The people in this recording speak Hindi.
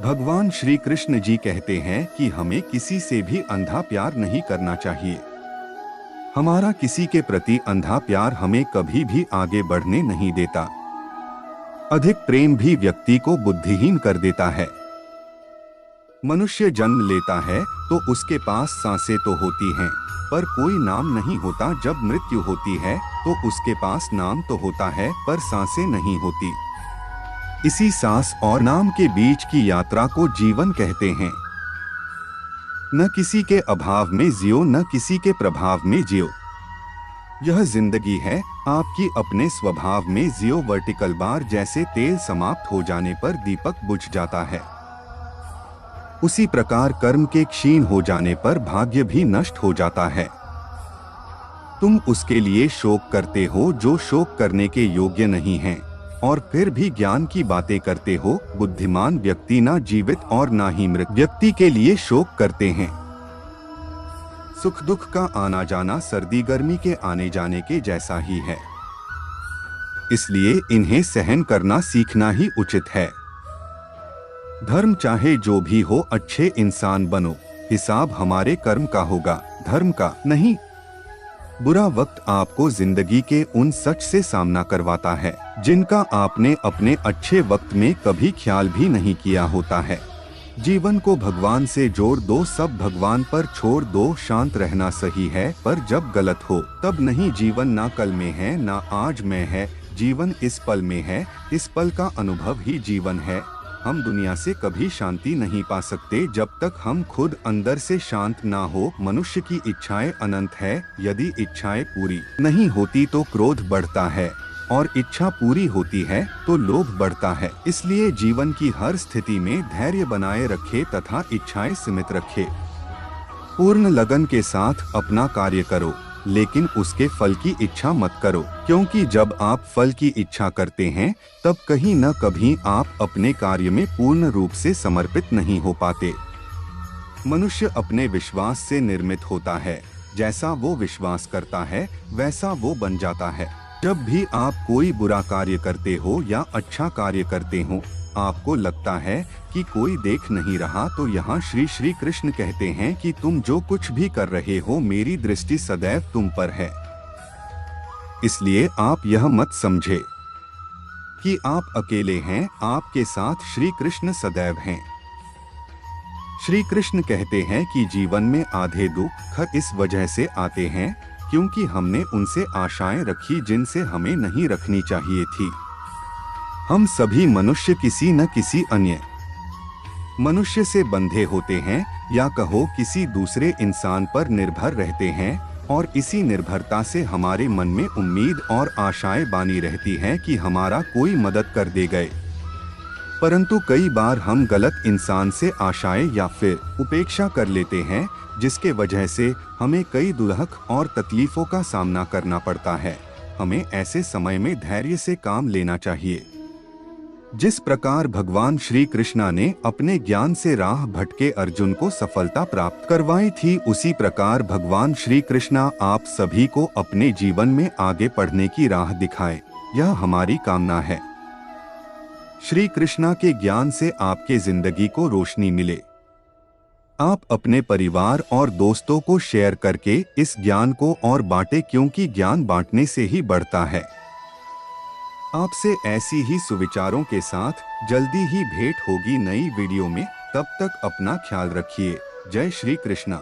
भगवान श्री कृष्ण जी कहते हैं कि हमें किसी से भी अंधा प्यार नहीं करना चाहिए। हमारा किसी के प्रति अंधा प्यार हमें कभी भी आगे बढ़ने नहीं देता। अधिक प्रेम भी व्यक्ति को बुद्धिहीन कर देता है। मनुष्य जन्म लेता है तो उसके पास सांसें तो होती हैं, पर कोई नाम नहीं होता। जब मृत्यु होती है तो उसके पास नाम तो होता है, पर सांसें नहीं होती। इसी सांस और नाम के बीच की यात्रा को जीवन कहते हैं। न किसी के अभाव में जियो, न किसी के प्रभाव में जियो। यह जिंदगी है, आपकी अपने स्वभाव में जियो। वर्टिकल बार जैसे तेल समाप्त हो जाने पर दीपक बुझ जाता है, उसी प्रकार कर्म के क्षीण हो जाने पर भाग्य भी नष्ट हो जाता है। तुम उसके लिए शोक करते हो जो शोक करने के योग्य नहीं है, और फिर भी ज्ञान की बातें करते हो। बुद्धिमान व्यक्ति ना जीवित और ना ही मृत व्यक्ति के लिए शोक करते हैं। सुख दुख का आना जाना सर्दी गर्मी के आने जाने के जैसा ही है, इसलिए इन्हें सहन करना सीखना ही उचित है। धर्म चाहे जो भी हो, अच्छे इंसान बनो। हिसाब हमारे कर्म का होगा, धर्म का नहीं। बुरा वक्त आपको जिंदगी के उन सच से सामना करवाता है जिनका आपने अपने अच्छे वक्त में कभी ख्याल भी नहीं किया होता है। जीवन को भगवान से जोड़ दो, सब भगवान पर छोड़ दो। शांत रहना सही है, पर जब गलत हो तब नहीं। जीवन ना कल में है ना आज में है, जीवन इस पल में है। इस पल का अनुभव ही जीवन है। हम दुनिया से कभी शांति नहीं पा सकते जब तक हम खुद अंदर से शांत ना हो। मनुष्य की इच्छाएं अनंत है, यदि इच्छाएं पूरी नहीं होती तो क्रोध बढ़ता है, और इच्छा पूरी होती है तो लोभ बढ़ता है। इसलिए जीवन की हर स्थिति में धैर्य बनाए रखे तथा इच्छाएं सीमित रखे। पूर्ण लगन के साथ अपना कार्य करो, लेकिन उसके फल की इच्छा मत करो, क्योंकि जब आप फल की इच्छा करते हैं तब कहीं न कभी आप अपने कार्य में पूर्ण रूप से समर्पित नहीं हो पाते। मनुष्य अपने विश्वास से निर्मित होता है। जैसा वो विश्वास करता है वैसा वो बन जाता है। जब भी आप कोई बुरा कार्य करते हो या अच्छा कार्य करते हो, आपको लगता है कि कोई देख नहीं रहा, तो यहाँ श्री श्री कृष्ण कहते हैं कि तुम जो कुछ भी कर रहे हो, मेरी दृष्टि सदैव तुम पर है। इसलिए आप यह मत समझे कि आप अकेले हैं, आपके साथ श्री कृष्ण सदैव हैं। श्री कृष्ण कहते हैं कि जीवन में आधे दुख इस वजह से आते हैं क्योंकि हमने उनसे आशाएं रखी जिनसे हमें नहीं रखनी चाहिए थी। हम सभी मनुष्य किसी न किसी अन्य मनुष्य से बंधे होते हैं, या कहो किसी दूसरे इंसान पर निर्भर रहते हैं, और इसी निर्भरता से हमारे मन में उम्मीद और आशाएं बानी रहती हैं कि हमारा कोई मदद कर दे गए। परंतु कई बार हम गलत इंसान से आशाएं या फिर उपेक्षा कर लेते हैं, जिसके वजह से हमें कई दुलहक और तकलीफों का सामना करना पड़ता है। हमें ऐसे समय में धैर्य से काम लेना चाहिए। जिस प्रकार भगवान श्री कृष्णा ने अपने ज्ञान से राह भटके अर्जुन को सफलता प्राप्त करवाई थी, उसी प्रकार भगवान श्री कृष्णा आप सभी को अपने जीवन में आगे बढ़ने की राह दिखाए, यह हमारी कामना है। श्री कृष्णा के ज्ञान से आपके जिंदगी को रोशनी मिले। आप अपने परिवार और दोस्तों को शेयर करके इस ज्ञान को और बांटे, क्योंकि ज्ञान बांटने से ही बढ़ता है। आपसे ऐसी ही सुविचारों के साथ जल्दी ही भेंट होगी नई वीडियो में। तब तक अपना ख्याल रखिए। जय श्री कृष्णा।